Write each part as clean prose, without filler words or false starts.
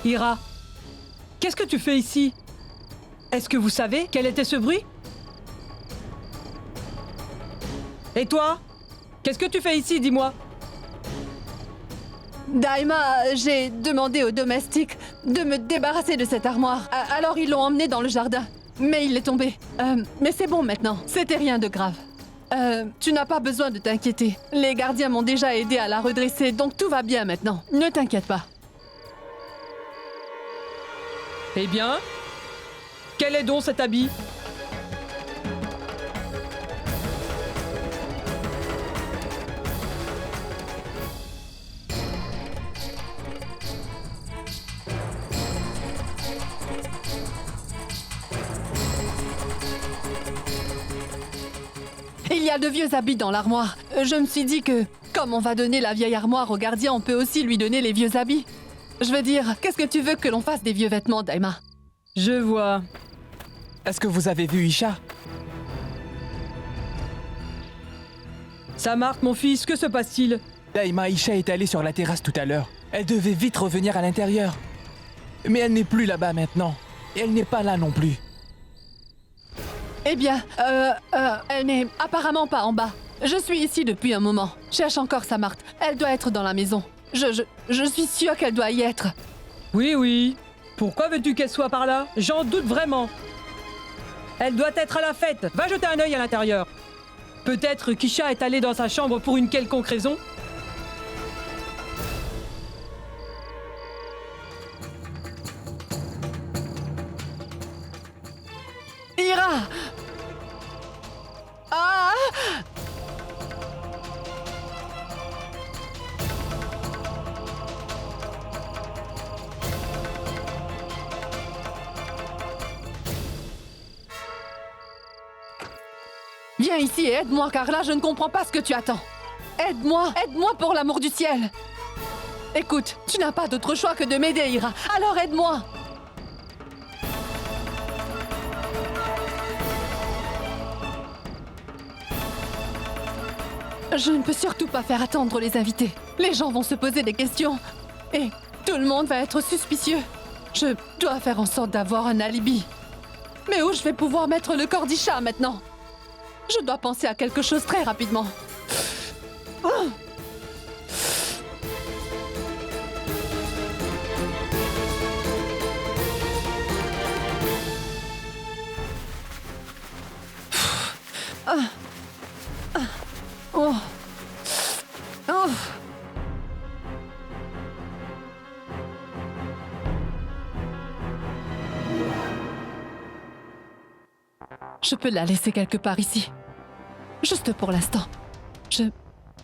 Ira, qu'est-ce que tu fais ici? Est-ce que vous savez quel était ce bruit? Et toi? Qu'est-ce que tu fais ici, dis-moi? Daima, j'ai demandé aux domestiques de me débarrasser de cette armoire. Alors ils l'ont emmenée dans le jardin. Mais il est tombé. Mais c'est bon maintenant. C'était rien de grave. Tu n'as pas besoin de t'inquiéter. Les gardiens m'ont déjà aidé à la redresser, donc tout va bien maintenant. Ne t'inquiète pas. Eh bien, quel est donc cet habit? Il y a de vieux habits dans l'armoire. Je me suis dit que, comme on va donner la vieille armoire au gardien, on peut aussi lui donner les vieux habits. Je veux dire, qu'est-ce que tu veux que l'on fasse des vieux vêtements, Daima? Je vois. Est-ce que vous avez vu Isha? Samarth, mon fils, que se passe-t-il? Daima, Isha est allée sur la terrasse tout à l'heure. Elle devait vite revenir à l'intérieur. Mais elle n'est plus là-bas maintenant. Et elle n'est pas là non plus. Eh bien, elle n'est apparemment pas en bas. Je suis ici depuis un moment. Cherche encore Samarth. Elle doit être dans la maison. Je suis sûre qu'elle doit y être. Oui. Pourquoi veux-tu qu'elle soit par là? J'en doute vraiment. Elle doit être à la fête. Va jeter un œil à l'intérieur. Peut-être qu'Isha est allée dans sa chambre pour une quelconque raison. Ira! Ah! Viens ici et aide-moi, car là, je ne comprends pas ce que tu attends. Aide-moi pour l'amour du ciel. Écoute, tu n'as pas d'autre choix que de m'aider, Ira. Alors aide-moi. Je ne peux surtout pas faire attendre les invités. Les gens vont se poser des questions. Et tout le monde va être suspicieux. Je dois faire en sorte d'avoir un alibi. Mais où je vais pouvoir mettre le corps d'Isha maintenant? Je dois penser à quelque chose très rapidement. Oh. Oh. Oh. Je peux la laisser quelque part ici. Juste pour l'instant. Je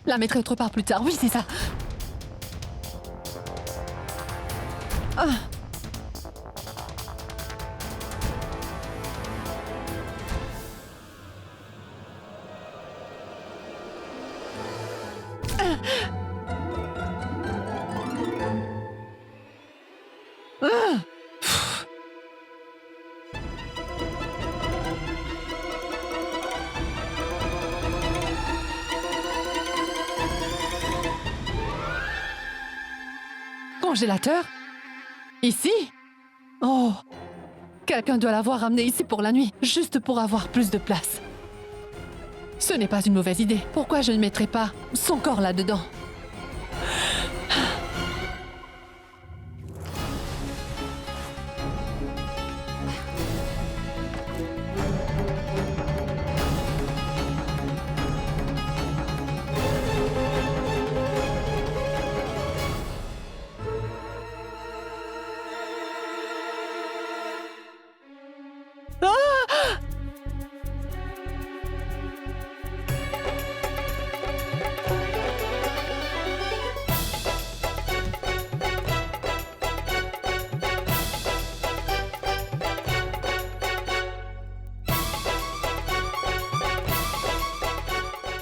la mettrai autre part plus tard. Oui, c'est ça. Ah. Congélateur? Ici? Oh! Quelqu'un doit l'avoir ramené ici pour la nuit, juste pour avoir plus de place. Ce n'est pas une mauvaise idée. Pourquoi je ne mettrais pas son corps là-dedans?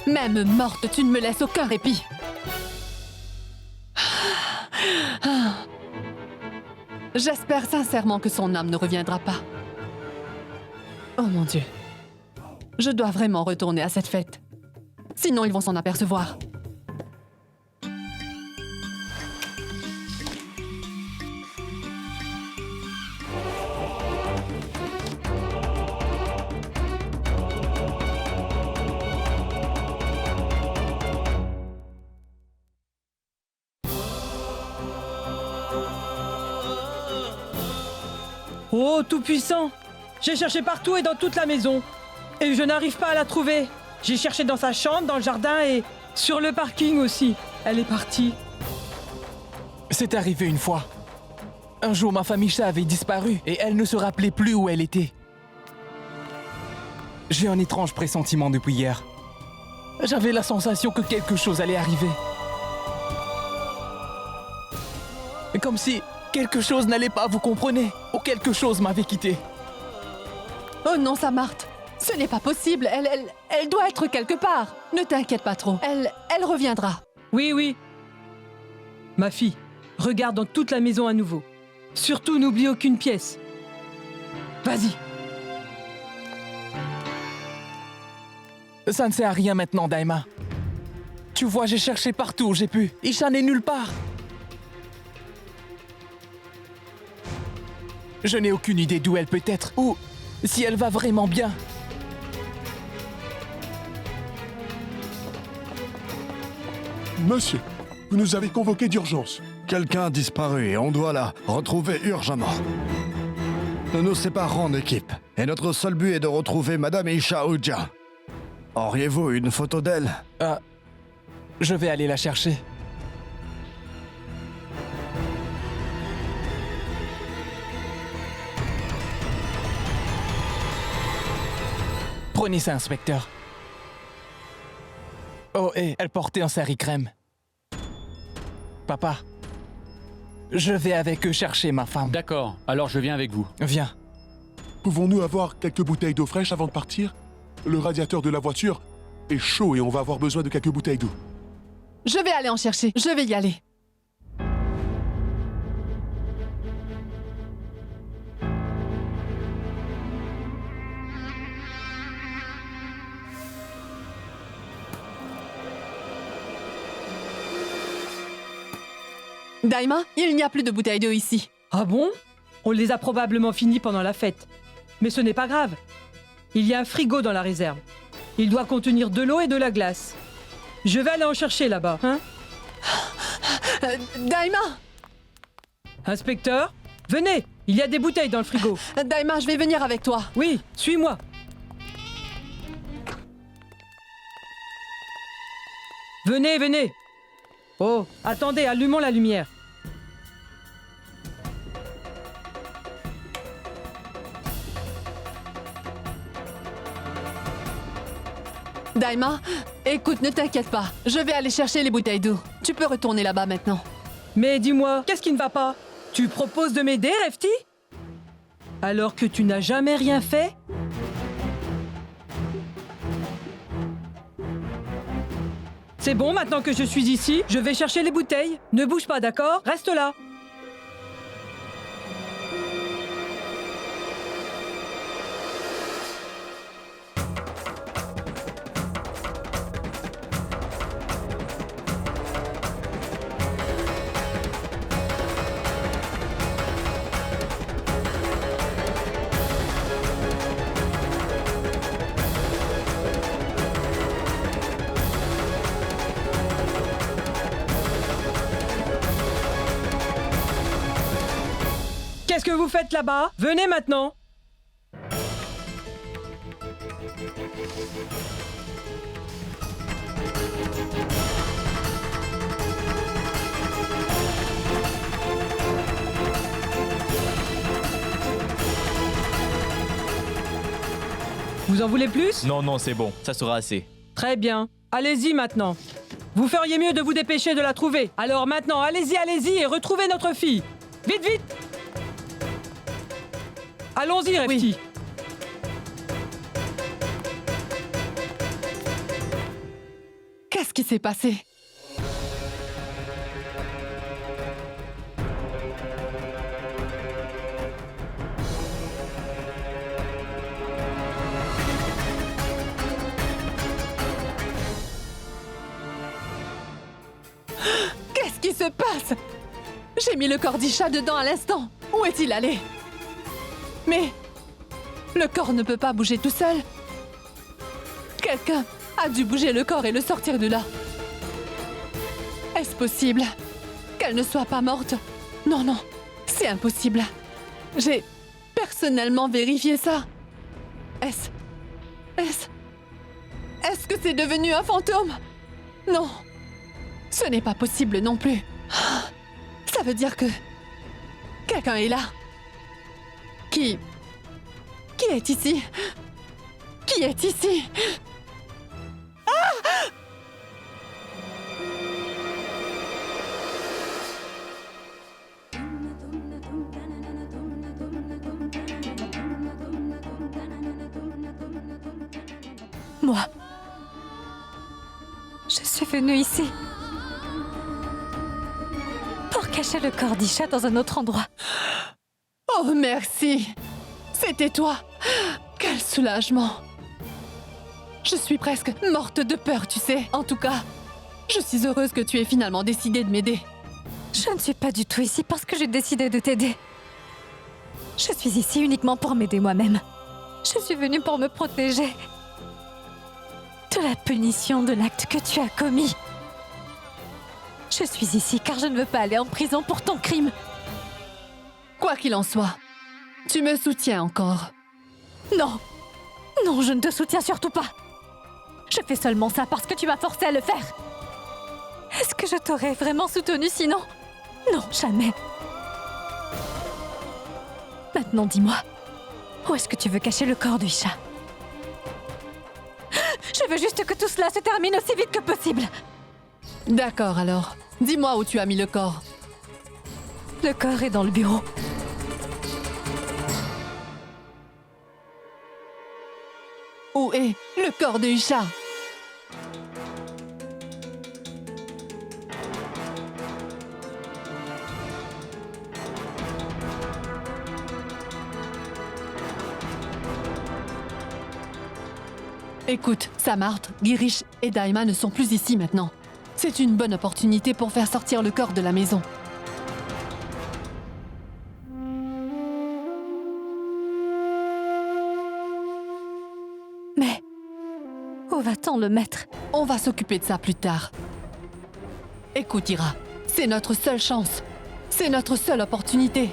Même morte, tu ne me laisses aucun répit. J'espère sincèrement que son âme ne reviendra pas. Oh mon Dieu. Je dois vraiment retourner à cette fête. Sinon, ils vont s'en apercevoir. Oh, tout-puissant! J'ai cherché partout et dans toute la maison. Et je n'arrive pas à la trouver. J'ai cherché dans sa chambre, dans le jardin et sur le parking aussi. Elle est partie. C'est arrivé une fois. Un jour, ma famille avait disparu et elle ne se rappelait plus où elle était. J'ai un étrange pressentiment depuis hier. J'avais la sensation que quelque chose allait arriver. Comme si quelque chose n'allait pas, vous comprenez? Ou quelque chose m'avait quitté. Oh non, Samarth, ce n'est pas possible. Elle doit être quelque part. Ne t'inquiète pas trop. Elle reviendra. Oui, oui. Ma fille, regarde dans toute la maison à nouveau. Surtout, n'oublie aucune pièce. Vas-y. Ça ne sert à rien maintenant, Daima. Tu vois, j'ai cherché partout où j'ai pu. Isha n'est nulle part. Je n'ai aucune idée d'où elle peut être ou si elle va vraiment bien. Monsieur, vous nous avez convoqué d'urgence. Quelqu'un a disparu et on doit la retrouver urgemment. Nous nous séparons en équipe et notre seul but est de retrouver Madame Isha Oudja. Auriez-vous une photo d'elle? Je vais aller la chercher. Prenez ça, inspecteur. Oh, et elle portait un sari-crème. Papa, je vais avec eux chercher ma femme. D'accord, alors je viens avec vous. Viens. Pouvons-nous avoir quelques bouteilles d'eau fraîche avant de partir? Le radiateur de la voiture est chaud et on va avoir besoin de quelques bouteilles d'eau. Je vais aller en chercher. Je vais y aller. Daima, il n'y a plus de bouteilles d'eau ici. Ah bon? On les a probablement finis pendant la fête. Mais ce n'est pas grave. Il y a un frigo dans la réserve. Il doit contenir de l'eau et de la glace. Je vais aller en chercher là-bas, hein? Daima! Inspecteur, venez! Il y a des bouteilles dans le frigo. Daima, je vais venir avec toi. Oui, suis-moi. Venez, venez. Oh, attendez, allumons la lumière. Daima, écoute, ne t'inquiète pas. Je vais aller chercher les bouteilles d'eau. Tu peux retourner là-bas maintenant. Mais dis-moi, qu'est-ce qui ne va pas? Tu proposes de m'aider, Refti? Alors que tu n'as jamais rien fait? C'est bon, maintenant que je suis ici, je vais chercher les bouteilles. Ne bouge pas, d'accord? Reste là. Qu'est-ce que vous faites là-bas? Venez maintenant. Vous en voulez plus? Non, non, c'est bon, ça sera assez. Très bien. Allez-y maintenant. Vous feriez mieux de vous dépêcher de la trouver. Alors maintenant, allez-y, allez-y et retrouvez notre fille. Vite, vite! Allons-y, Refti. Oui. Qu'est-ce qui s'est passé? Qu'est-ce qui se passe? J'ai mis le corps d'Isha dedans à l'instant. Où est-il allé? Mais le corps ne peut pas bouger tout seul. Quelqu'un a dû bouger le corps et le sortir de là. Est-ce possible qu'elle ne soit pas morte? Non, non, c'est impossible. J'ai personnellement vérifier ça. Est-ce que c'est devenu un fantôme? Non. Ce n'est pas possible non plus. Ça veut dire que quelqu'un est là. Qui est ici? Qui est ici? Moi, je suis venue ici pour cacher le corps d'Isha dans un autre endroit. Oh, merci. C'était toi. Quel soulagement. Je suis presque morte de peur, tu sais. En tout cas, je suis heureuse que tu aies finalement décidé de m'aider. Je ne suis pas du tout ici parce que j'ai décidé de t'aider. Je suis ici uniquement pour m'aider moi-même. Je suis venue pour me protéger de la punition de l'acte que tu as commis. Je suis ici car je ne veux pas aller en prison pour ton crime. Quoi qu'il en soit, tu me soutiens encore. Non, non, je ne te soutiens surtout pas. Je fais seulement ça parce que tu m'as forcé à le faire. Est-ce que je t'aurais vraiment soutenu sinon? Non, jamais. Maintenant, dis-moi, où est-ce que tu veux cacher le corps de Isha? Je veux juste que tout cela se termine aussi vite que possible. D'accord alors. Dis-moi où tu as mis le corps. Le corps est dans le bureau. Où est le corps de Isha? Écoute, Samarth, Girish et Daima ne sont plus ici maintenant. C'est une bonne opportunité pour faire sortir le corps de la maison. Mais où va-t-on le mettre? On va s'occuper de ça plus tard. Écoute, Ira, c'est notre seule chance. C'est notre seule opportunité.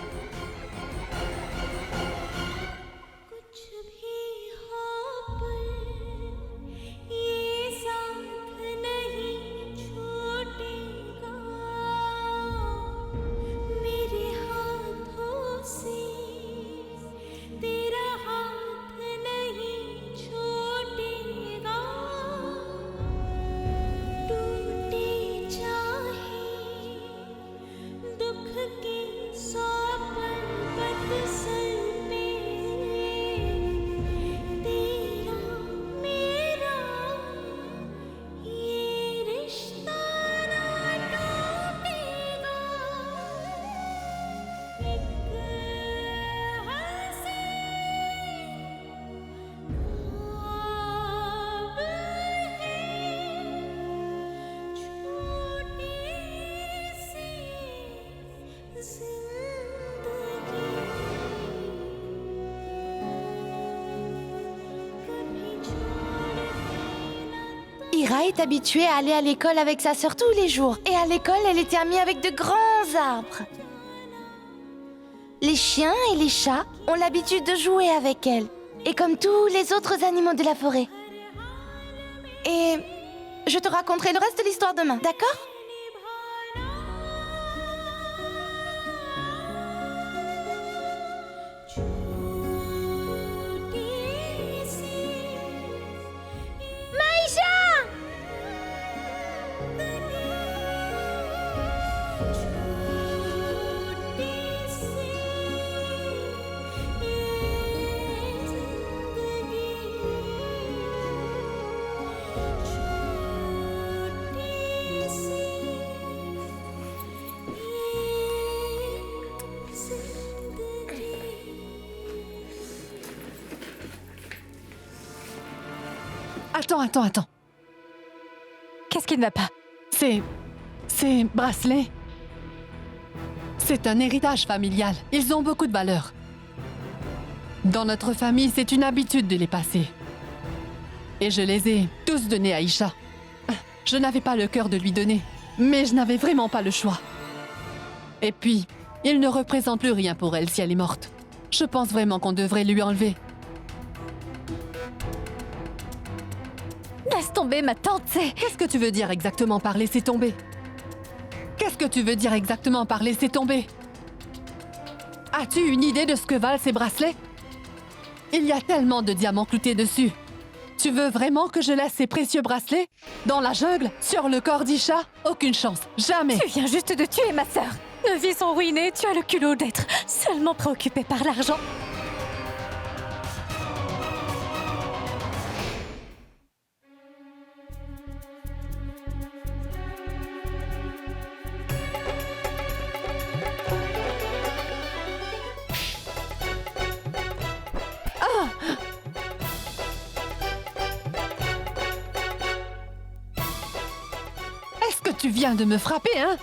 Ira est habituée à aller à l'école avec sa sœur tous les jours. Et à l'école, elle était amie avec de grands arbres. Les chiens et les chats ont l'habitude de jouer avec elle. Et comme tous les autres animaux de la forêt. Et je te raconterai le reste de l'histoire demain, d'accord ? Attends. Qu'est-ce qui ne va pas? Ces bracelets, c'est un héritage familial. Ils ont beaucoup de valeur. Dans notre famille, c'est une habitude de les passer. Et je les ai tous donnés à Isha. Je n'avais pas le cœur de lui donner, mais je n'avais vraiment pas le choix. Et puis, il ne représente plus rien pour elle si elle est morte. Je pense vraiment qu'on devrait lui enlever. Laisse tomber ma tante, c'est... Qu'est-ce que tu veux dire exactement par laisser tomber? Qu'est-ce que tu veux dire exactement par laisser tomber? As-tu une idée de ce que valent ces bracelets? Il y a tellement de diamants cloutés dessus. Tu veux vraiment que je laisse ces précieux bracelets dans la jungle, sur le corps d'Isha? Aucune chance, jamais. Tu viens juste de tuer ma sœur. Nos vies sont ruinées, tu as le culot d'être seulement préoccupé par l'argent. Est-ce que tu viens de me frapper, hein?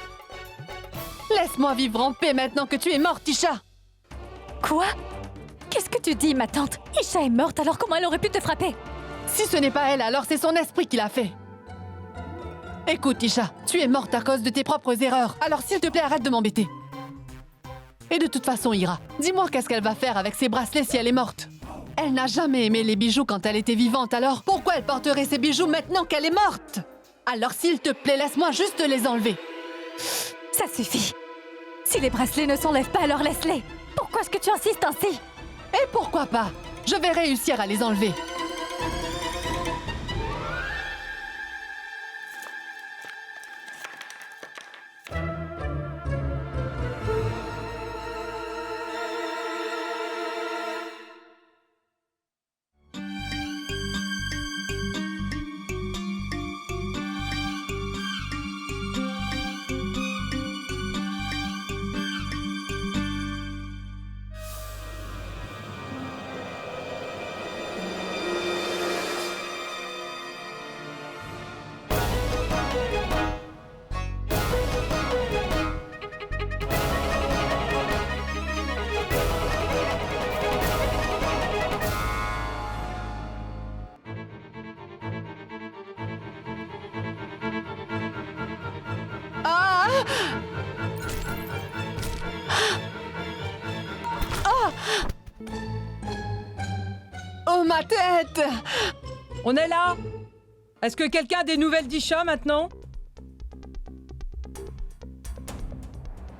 Laisse-moi vivre en paix maintenant que tu es morte, Isha. Quoi? Qu'est-ce que tu dis, ma tante? Isha est morte, alors comment elle aurait pu te frapper? Si ce n'est pas elle, alors c'est son esprit qui l'a fait. Écoute, Isha, tu es morte à cause de tes propres erreurs. Alors s'il te plaît, arrête de m'embêter. Et de toute façon, Ira, dis-moi qu'est-ce qu'elle va faire avec ses bracelets si elle est morte? Elle n'a jamais aimé les bijoux quand elle était vivante, alors pourquoi elle porterait ces bijoux maintenant qu'elle est morte? Alors s'il te plaît, laisse-moi juste les enlever. Ça suffit. Si les bracelets ne s'enlèvent pas, alors laisse-les. Pourquoi est-ce que tu insistes ainsi? Et pourquoi pas? Je vais réussir à les enlever. Oh, ma tête! On est là? Est-ce que quelqu'un a des nouvelles d'Isha maintenant?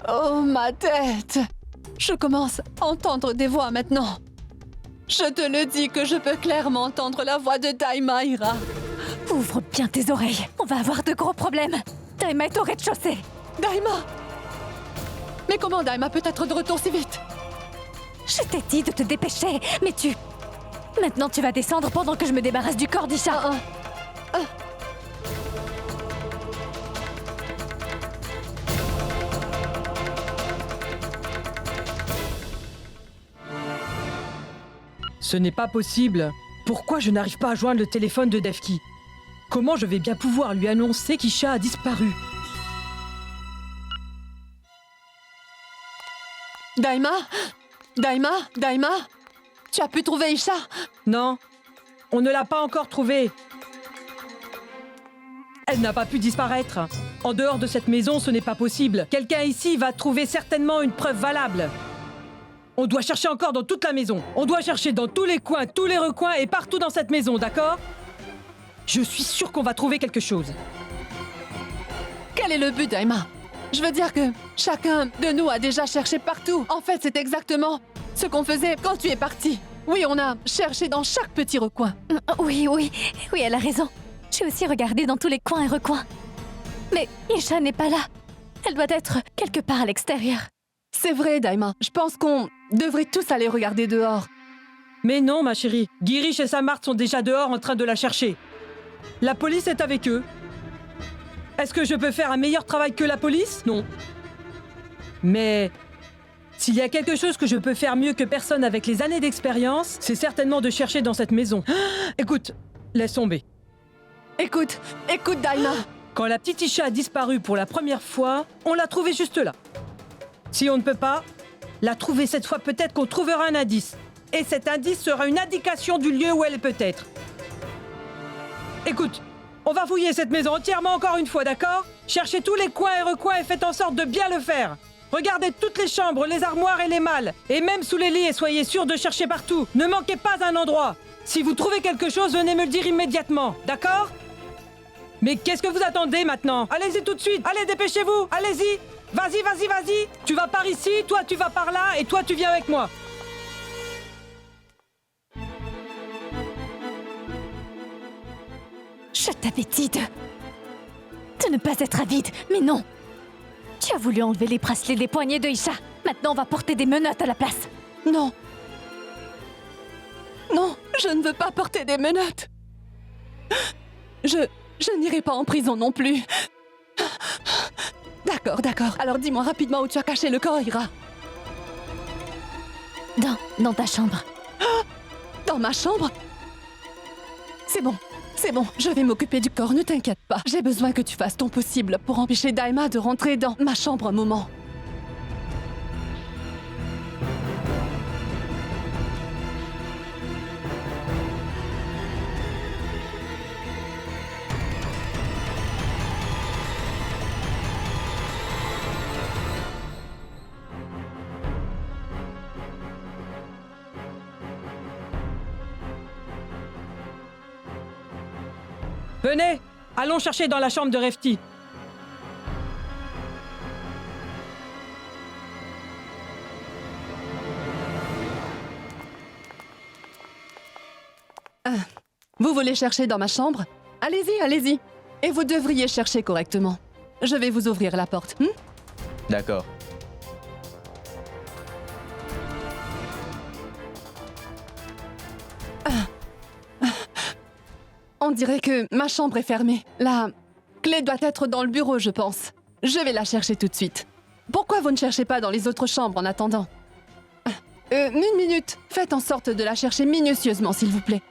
Oh, ma tête! Je commence à entendre des voix maintenant. Je te le dis que je peux clairement entendre la voix de Daima, Ira. Ouvre bien tes oreilles. On va avoir de gros problèmes. Daima est au rez-de-chaussée. Daima! Mais comment Daima peut être de retour si vite? Je t'ai dit de te dépêcher, mais tu... Maintenant, tu vas descendre pendant que je me débarrasse du corps d'Isha. Ce n'est pas possible. Pourquoi je n'arrive pas à joindre le téléphone de Defki? Comment je vais bien pouvoir lui annoncer qu'Isha a disparu? Daima? Daima? Daima? Tu as pu trouver Isha? Non, on ne l'a pas encore trouvée. Elle n'a pas pu disparaître. En dehors de cette maison, ce n'est pas possible. Quelqu'un ici va trouver certainement une preuve valable. On doit chercher encore dans toute la maison. On doit chercher dans tous les coins, tous les recoins et partout dans cette maison, d'accord? Je suis sûre qu'on va trouver quelque chose. Quel est le but, Daima? Je veux dire que chacun de nous a déjà cherché partout. En fait, c'est exactement ce qu'on faisait quand tu es parti. Oui, on a cherché dans chaque petit recoin. Oui, elle a raison. J'ai aussi regardé dans tous les coins et recoins. Mais Isha n'est pas là. Elle doit être quelque part à l'extérieur. C'est vrai, Daima. Je pense qu'on devrait tous aller regarder dehors. Mais non, ma chérie. Girish et Samart sont déjà dehors en train de la chercher. La police est avec eux. Est-ce que je peux faire un meilleur travail que la police? Non. Mais s'il y a quelque chose que je peux faire mieux que personne avec les années d'expérience, c'est certainement de chercher dans cette maison. Écoute, laisse tomber. Écoute, Daima. Quand la petite Isha a disparu pour la première fois, on l'a trouvée juste là. Si on ne peut pas la trouver cette fois, peut-être qu'on trouvera un indice. Et cet indice sera une indication du lieu où elle est peut-être. Écoute, on va fouiller cette maison entièrement encore une fois, d'accord? Cherchez tous les coins et recoins et faites en sorte de bien le faire. Regardez toutes les chambres, les armoires et les malles. Et même sous les lits et soyez sûrs de chercher partout. Ne manquez pas un endroit. Si vous trouvez quelque chose, venez me le dire immédiatement. D'accord? Mais qu'est-ce que vous attendez maintenant? Allez-y tout de suite. Allez, dépêchez-vous. Allez-y. Vas-y, vas-y, vas-y. Tu vas par ici, toi tu vas par là et toi tu viens avec moi. Je t'avais dit de ne pas être avide, mais non. Tu as voulu enlever les bracelets des poignets de Isha. Maintenant, on va porter des menottes à la place. Non. Non, je ne veux pas porter des menottes. Je n'irai pas en prison non plus. D'accord, d'accord. Alors dis-moi rapidement où tu as caché le corps, Ira. Dans ta chambre. Dans ma chambre? C'est bon, je vais m'occuper du corps, ne t'inquiète pas. J'ai besoin que tu fasses ton possible pour empêcher Daima de rentrer dans ma chambre un moment. Venez, allons chercher dans la chambre de Refti. Vous voulez chercher dans ma chambre? Allez-y, allez-y. Et vous devriez chercher correctement. Je vais vous ouvrir la porte. D'accord. On dirait que ma chambre est fermée. La clé doit être dans le bureau, je pense. Je vais la chercher tout de suite. Pourquoi vous ne cherchez pas dans les autres chambres en attendant? Une minute. Faites en sorte de la chercher minutieusement, s'il vous plaît.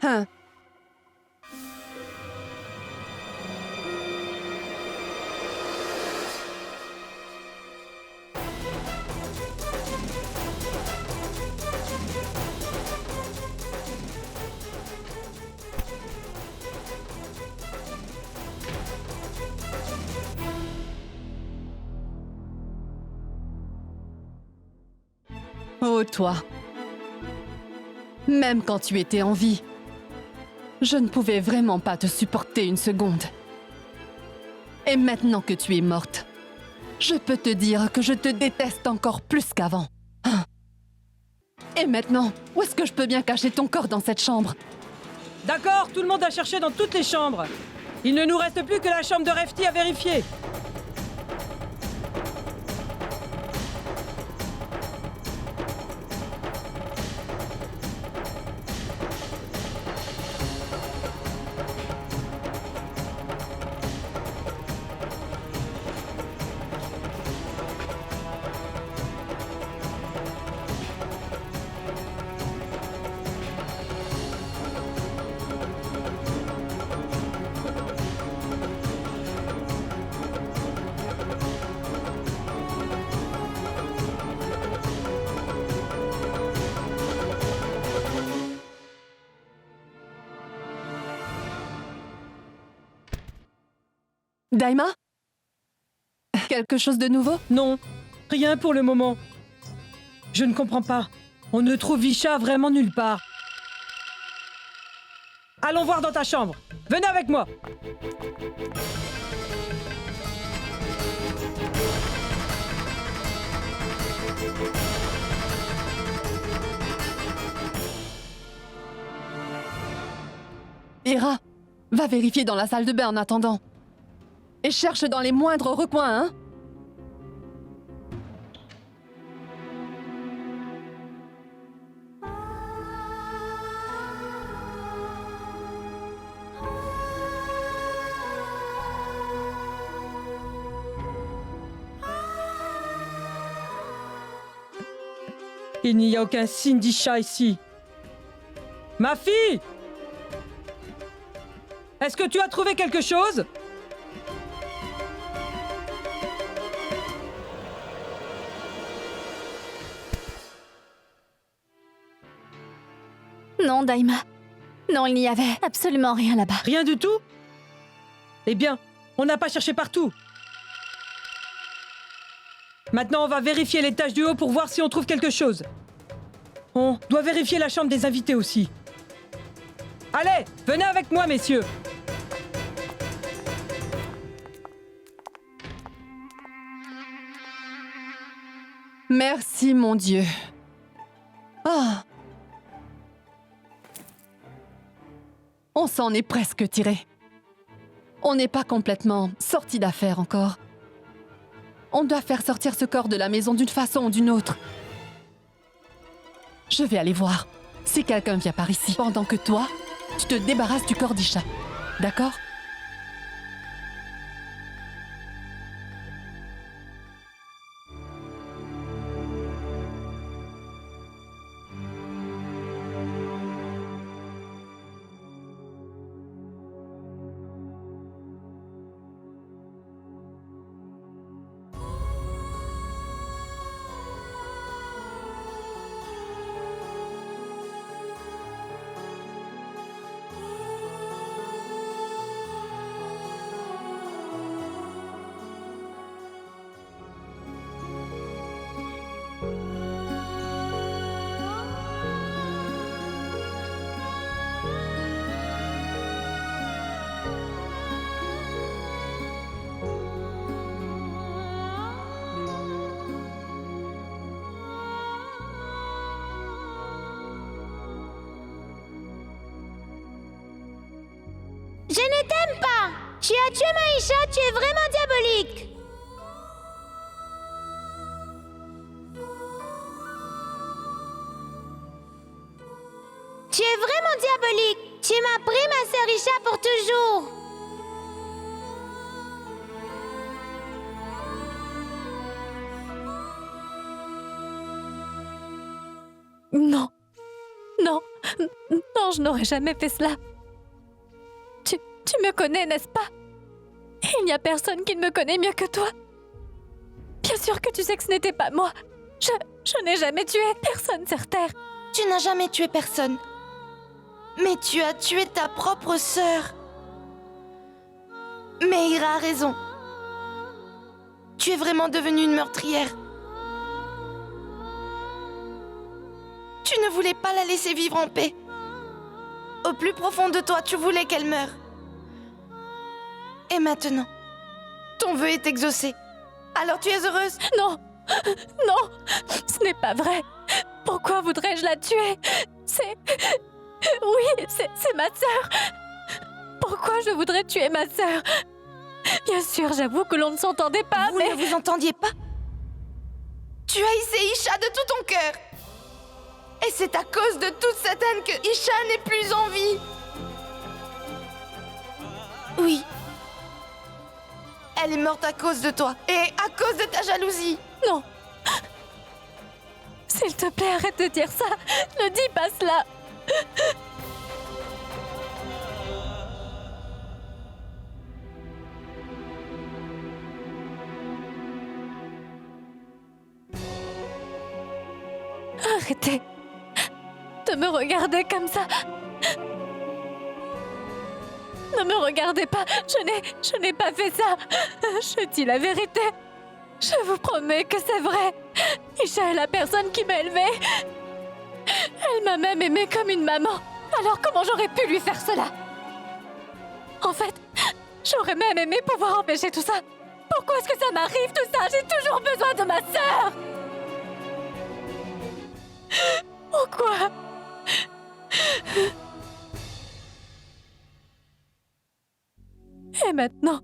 Oh, toi. Même quand tu étais en vie, je ne pouvais vraiment pas te supporter une seconde. Et maintenant que tu es morte, je peux te dire que je te déteste encore plus qu'avant. Et maintenant, où est-ce que je peux bien cacher ton corps dans cette chambre? D'accord, tout le monde a cherché dans toutes les chambres. Il ne nous reste plus que la chambre de Refti à vérifier. Daima? Quelque chose de nouveau? Non, rien pour le moment. Je ne comprends pas. On ne trouve Isha vraiment nulle part. Allons voir dans ta chambre. Venez avec moi. Ira, va vérifier dans la salle de bain en attendant. Et cherche dans les moindres recoins, hein? Il n'y a aucun signe d'Isha ici. Ma fille! Est-ce que tu as trouvé quelque chose? Non, Daima. Non, il n'y avait absolument rien là-bas. Rien du tout? Eh bien, on n'a pas cherché partout. Maintenant, on va vérifier l'étage du haut pour voir si on trouve quelque chose. On doit vérifier la chambre des invités aussi. Allez, venez avec moi, messieurs. Merci, mon Dieu. Ah. On s'en est presque tiré. On n'est pas complètement sorti d'affaire encore. On doit faire sortir ce corps de la maison d'une façon ou d'une autre. Je vais aller voir si quelqu'un vient par ici. Pendant que toi, tu te débarrasses du corps d'Isha. D'accord? Je ne t'aime pas. Tu as tué Maïcha, tu es vraiment diabolique. Tu es vraiment diabolique. Tu m'as pris ma sœur Isha pour toujours. Non. Non. Non, je n'aurais jamais fait cela. Tu me connais, n'est-ce pas? Il n'y a personne qui ne me connaît mieux que toi. Bien sûr que tu sais que ce n'était pas moi. Je n'ai jamais tué personne sur Terre. Tu n'as jamais tué personne. Mais tu as tué ta propre sœur. Meira a raison. Tu es vraiment devenue une meurtrière. Tu ne voulais pas la laisser vivre en paix. Au plus profond de toi, tu voulais qu'elle meure. Et maintenant, ton vœu est exaucé. Alors tu es heureuse? Non. Non. Ce n'est pas vrai. Pourquoi voudrais-je la tuer? C'est... Oui, c'est ma sœur. Pourquoi je voudrais tuer ma sœur? Bien sûr, j'avoue que l'on ne s'entendait pas, Vous mais... ne vous entendiez pas? Tu haïssais Isha de tout ton cœur. Et c'est à cause de toute cette haine que Isha n'est plus en vie. Oui. Elle est morte à cause de toi. Et à cause de ta jalousie. Non. S'il te plaît, arrête de dire ça. Ne dis pas cela. Arrêtez de me regarder comme ça. Ne me regardez pas. Je n'ai pas fait ça. Je dis la vérité. Je vous promets que c'est vrai. Isha est la personne qui m'a élevée. Elle m'a même aimée comme une maman. Alors comment j'aurais pu lui faire cela? En fait, j'aurais même aimé pouvoir empêcher tout ça. Pourquoi est-ce que ça m'arrive tout ça? J'ai toujours besoin de ma sœur. Pourquoi? Et maintenant,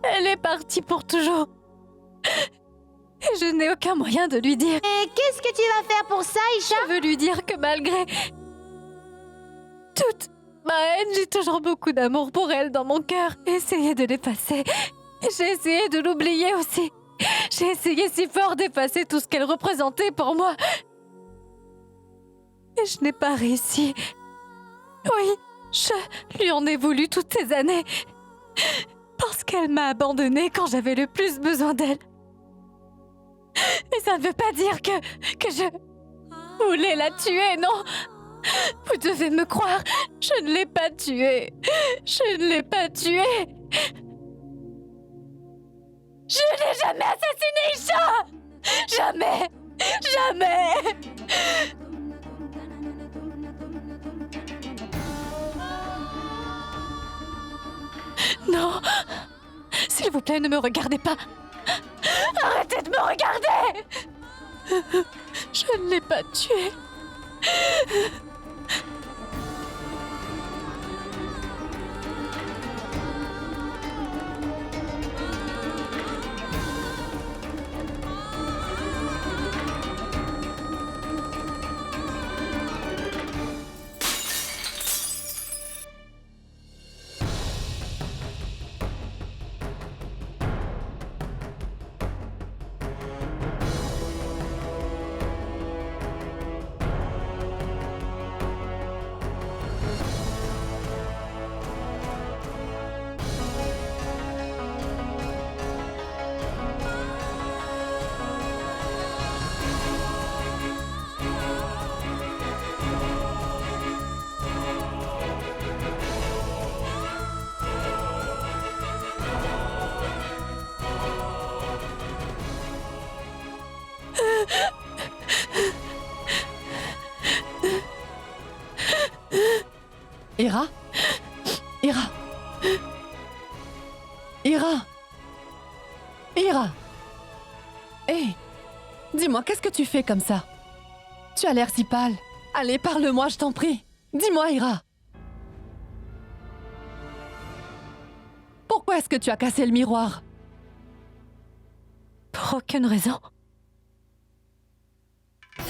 elle est partie pour toujours. Et je n'ai aucun moyen de lui dire. Et qu'est-ce que tu vas faire pour ça, Isha? Je veux lui dire que malgré toute ma haine, j'ai toujours beaucoup d'amour pour elle dans mon cœur. J'ai essayé de l'effacer. J'ai essayé de l'oublier aussi. J'ai essayé si fort d'effacer tout ce qu'elle représentait pour moi. Et je n'ai pas réussi. Oui, je lui en ai voulu toutes ces années. Parce qu'elle m'a abandonnée quand j'avais le plus besoin d'elle. Mais ça ne veut pas dire que je voulais la tuer, non. Vous devez me croire, je ne l'ai pas tuée. Je ne l'ai pas tuée. Je n'ai jamais assassiné Isha! Jamais! Jamais! Non! S'il vous plaît, ne me regardez pas! Arrêtez de me regarder! Je ne l'ai pas tué. Ira? Ira? Ira? Ira? Hé! Dis-moi, qu'est-ce que tu fais comme ça? Tu as l'air si pâle. Allez, parle-moi, je t'en prie. Dis-moi, Ira. Pourquoi est-ce que tu as cassé le miroir? Pour aucune raison.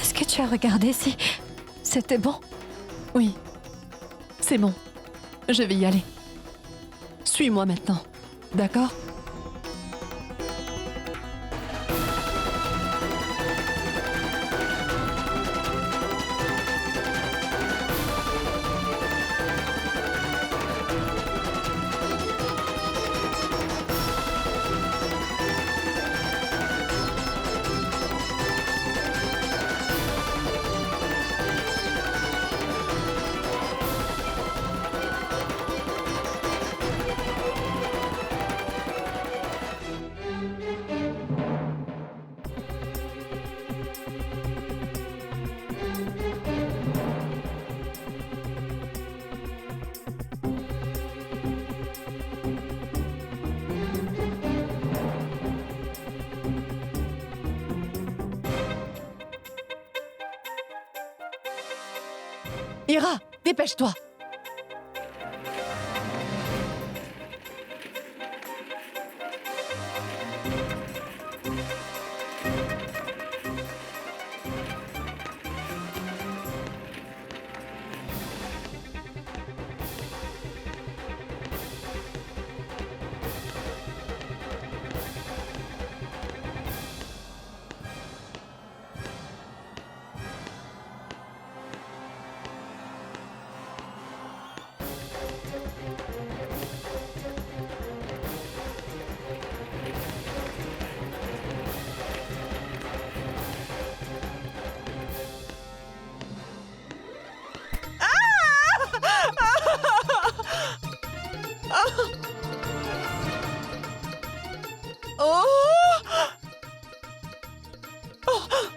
Est-ce que tu as regardé si c'était bon? Oui. C'est bon. Je vais y aller. Suis-moi maintenant. D'accord? Ira, dépêche-toi.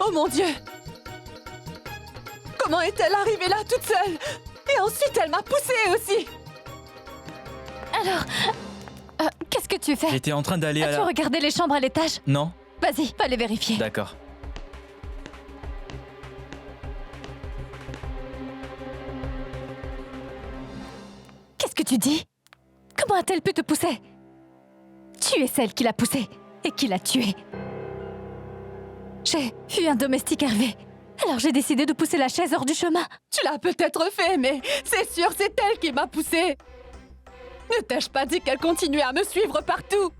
Oh mon Dieu! Comment est-elle arrivée là toute seule? Et ensuite elle m'a poussée aussi! Alors, qu'est-ce que tu fais? J'étais en train d'aller à As-tu la... regardé les chambres à l'étage? Non? Vas-y, va les vérifier. D'accord. Qu'est-ce que tu dis? Comment a-t-elle pu te pousser? Tu es celle qui l'a poussée et qui l'a tuée. J'ai vu un domestique Hervé. Alors j'ai décidé de pousser la chaise hors du chemin. Tu l'as peut-être fait, mais c'est sûr, c'est elle qui m'a poussée! Ne t'ai-je pas dit qu'elle continuait à me suivre partout?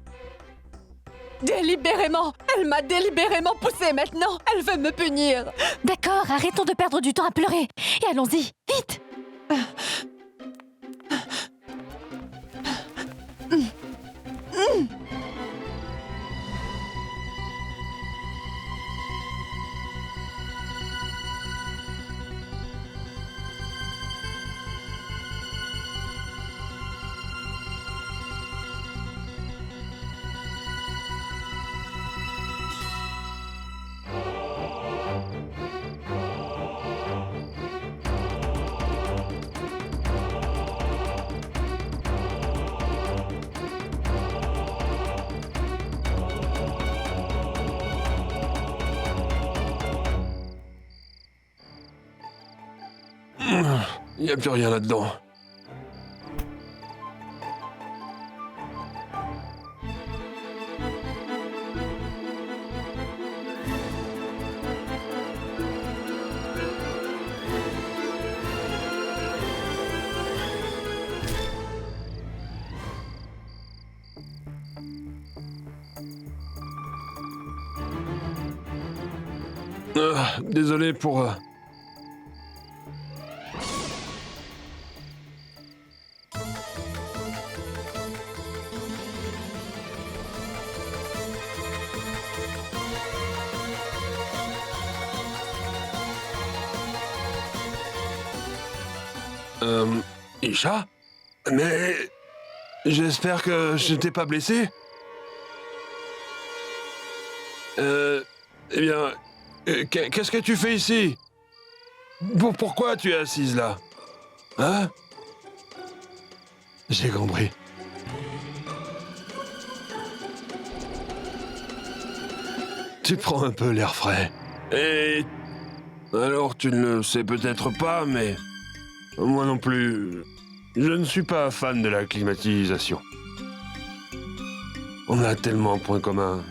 Délibérément! Elle m'a délibérément poussée maintenant! Elle veut me punir! D'accord, arrêtons de perdre du temps à pleurer. Et allons-y, vite! Il n'y a plus rien là-dedans. Désolé pour... Isha? Mais... J'espère que je t'ai pas blessé. Eh bien... Qu'est-ce que tu fais ici? Pourquoi tu es assise là? Hein? J'ai compris. Tu prends un peu l'air frais. Et... Alors tu ne le sais peut-être pas, mais... Moi non plus... Je ne suis pas fan de la climatisation. On a tellement de points communs,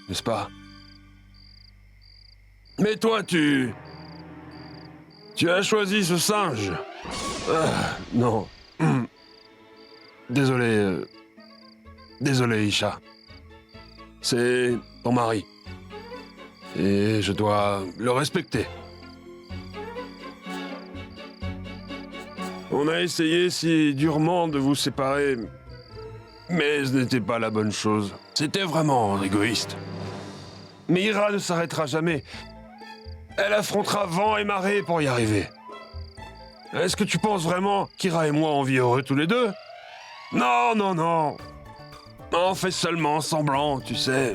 n'est-ce pas? Mais toi, tu as choisi ce singe. Non. Désolé. Désolé, Isha. C'est ton mari. Et je dois le respecter. On a essayé si durement de vous séparer, mais ce n'était pas la bonne chose. C'était vraiment égoïste. Mais Ira ne s'arrêtera jamais. Elle affrontera vent et marée pour y arriver. Est-ce que tu penses vraiment qu'Ira et moi on vit heureux tous les deux? Non, non, non. On fait seulement semblant, tu sais.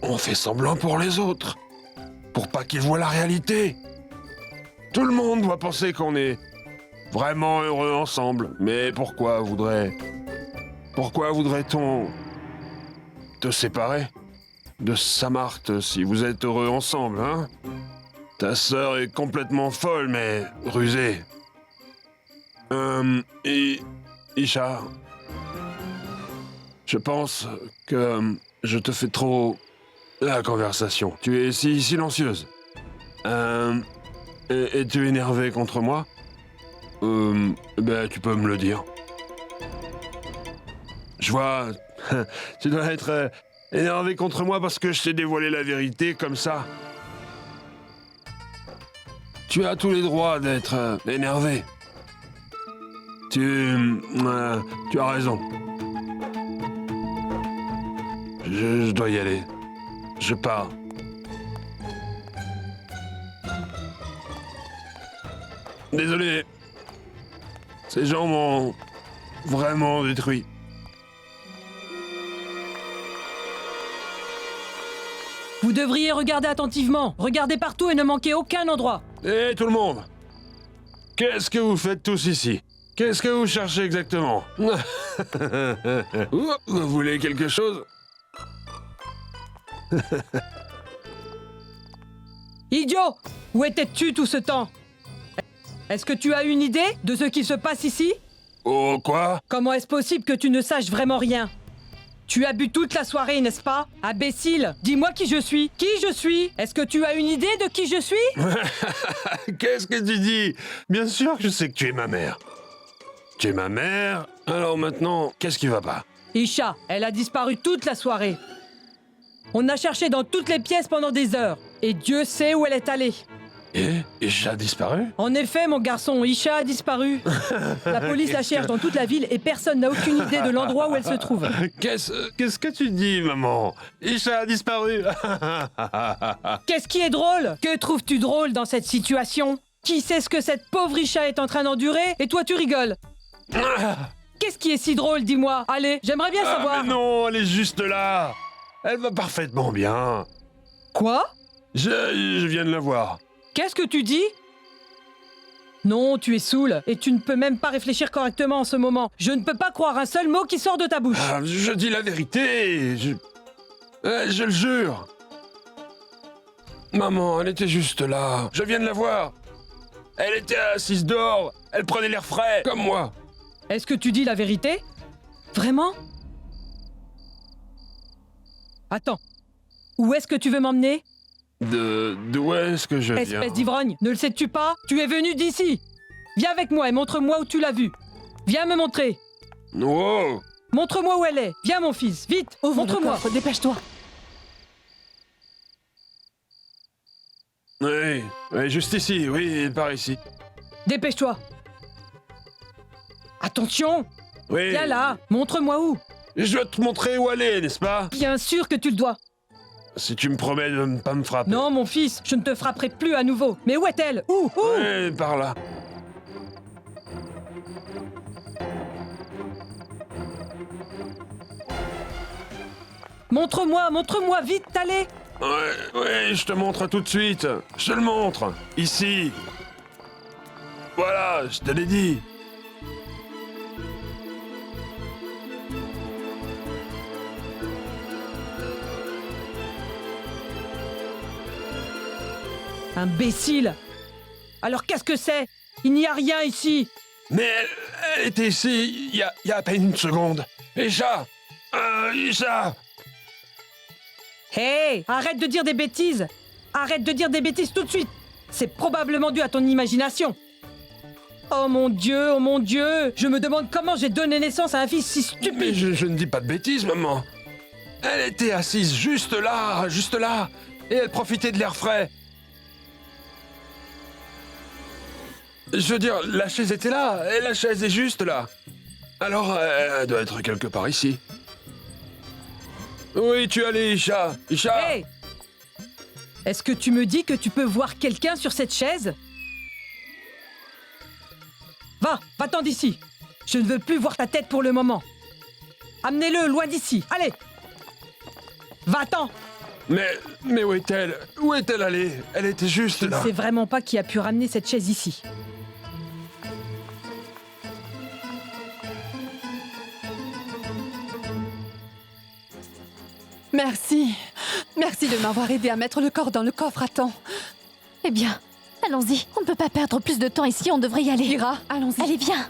On fait semblant pour les autres. Pour pas qu'ils voient la réalité. Tout le monde doit penser qu'on est vraiment heureux ensemble. Mais pourquoi voudrait-on te séparer de Samarth si vous êtes heureux ensemble, hein? Ta sœur est complètement folle, mais rusée. Isha, je pense que je te fais trop la conversation. Tu es si silencieuse. Es-tu énervé contre moi? Ben, tu peux me le dire. Je vois, tu dois être énervé contre moi parce que je t'ai dévoilé la vérité comme ça. Tu as tous les droits d'être énervé. Tu as raison. Je dois y aller. Je pars. Désolé. Ces gens m'ont vraiment détruit. Vous devriez regarder attentivement. Regardez partout et ne manquez aucun endroit. Hé, tout le monde! Qu'est-ce que vous faites tous ici? Qu'est-ce que vous cherchez exactement? Vous voulez quelque chose? Idiot! Où étais-tu tout ce temps? Est-ce que tu as une idée de ce qui se passe ici? Oh, quoi? Comment est-ce possible que tu ne saches vraiment rien? Tu as bu toute la soirée, n'est-ce pas? Imbécile! Dis-moi qui je suis! Qui je suis? Est-ce que tu as une idée de qui je suis? Qu'est-ce que tu dis? Bien sûr que je sais que tu es ma mère. Tu es ma mère, alors maintenant, qu'est-ce qui va pas? Isha, elle a disparu toute la soirée. On a cherché dans toutes les pièces pendant des heures. Et Dieu sait où elle est allée. Et Isha a disparu? En effet, mon garçon, Isha a disparu. La police la cherche dans toute la ville et personne n'a aucune idée de l'endroit où elle se trouve. Qu'est-ce que tu dis, maman? Isha a disparu. Qu'est-ce qui est drôle? Que trouves-tu drôle dans cette situation? Qui sait ce que cette pauvre Isha est en train d'endurer? Et toi, tu rigoles. Qu'est-ce qui est si drôle, dis-moi? Allez, j'aimerais bien savoir. Mais non, elle est juste là. Elle va parfaitement bien. Quoi? Je viens de la voir. Qu'est-ce que tu dis? Non, tu es saoul, et tu ne peux même pas réfléchir correctement en ce moment. Je ne peux pas croire un seul mot qui sort de ta bouche. Je dis la vérité, je le jure. Maman, elle était juste là. Je viens de la voir. Elle était assise dehors. Elle prenait l'air frais, comme moi. Est-ce que tu dis la vérité? Vraiment? Attends. Où est-ce que tu veux m'emmener? D'où est-ce que je viens? Espèce d'ivrogne, ne le sais-tu pas? Tu es venu d'ici. Viens avec moi et montre-moi où tu l'as vue. Viens me montrer. Wow. Montre-moi où elle est. Viens mon fils, vite. Ouvre le Montre-moi. coffre, dépêche-toi. Oui, juste ici, oui, par ici. Dépêche-toi. Attention. Oui. Viens là. Montre-moi où. Je dois te montrer où aller, n'est-ce pas? Bien sûr que tu le dois. Si tu me promets de ne pas me frapper. Non mon fils, je ne te frapperai plus à nouveau. Mais où est-elle? Où? Ouais, par là. Montre-moi, vite, allez. Ouais, je te montre tout de suite. Je te le montre. Ici. Voilà, je te l'ai dit. Imbécile. Alors qu'est-ce que c'est? Il n'y a rien ici. Mais elle était ici il y a à peine une seconde. Isha. Isha. Hé, arrête de dire des bêtises. Arrête de dire des bêtises tout de suite. C'est probablement dû à ton imagination. Oh mon Dieu, je me demande comment j'ai donné naissance à un fils si Mais stupide. je ne dis pas de bêtises, maman. Elle était assise juste là. Et elle profitait de l'air frais. Je veux dire, la chaise était là, et la chaise est juste là. Alors, elle doit être quelque part ici. Oui, tu es allé, Isha. Isha. Hé, est-ce que tu me dis que tu peux voir quelqu'un sur cette chaise? Va-t'en d'ici. Je ne veux plus voir ta tête pour le moment. Amenez-le loin d'ici. Allez. Va-t'en. Mais où est-elle? Où est-elle allée? Elle était juste Je ne là. sais vraiment pas qui a pu ramener cette chaise ici. Merci. Merci de m'avoir aidé à mettre le corps dans le coffre à temps. Eh bien, allons-y. On ne peut pas perdre plus de temps ici, on devrait y aller. Ira, allons-y. Allez, viens.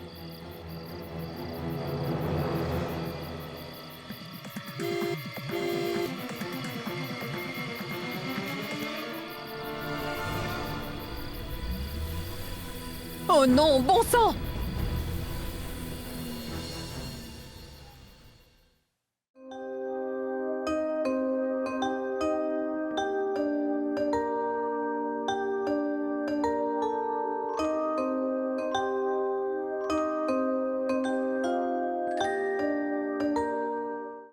Oh non, bon sang!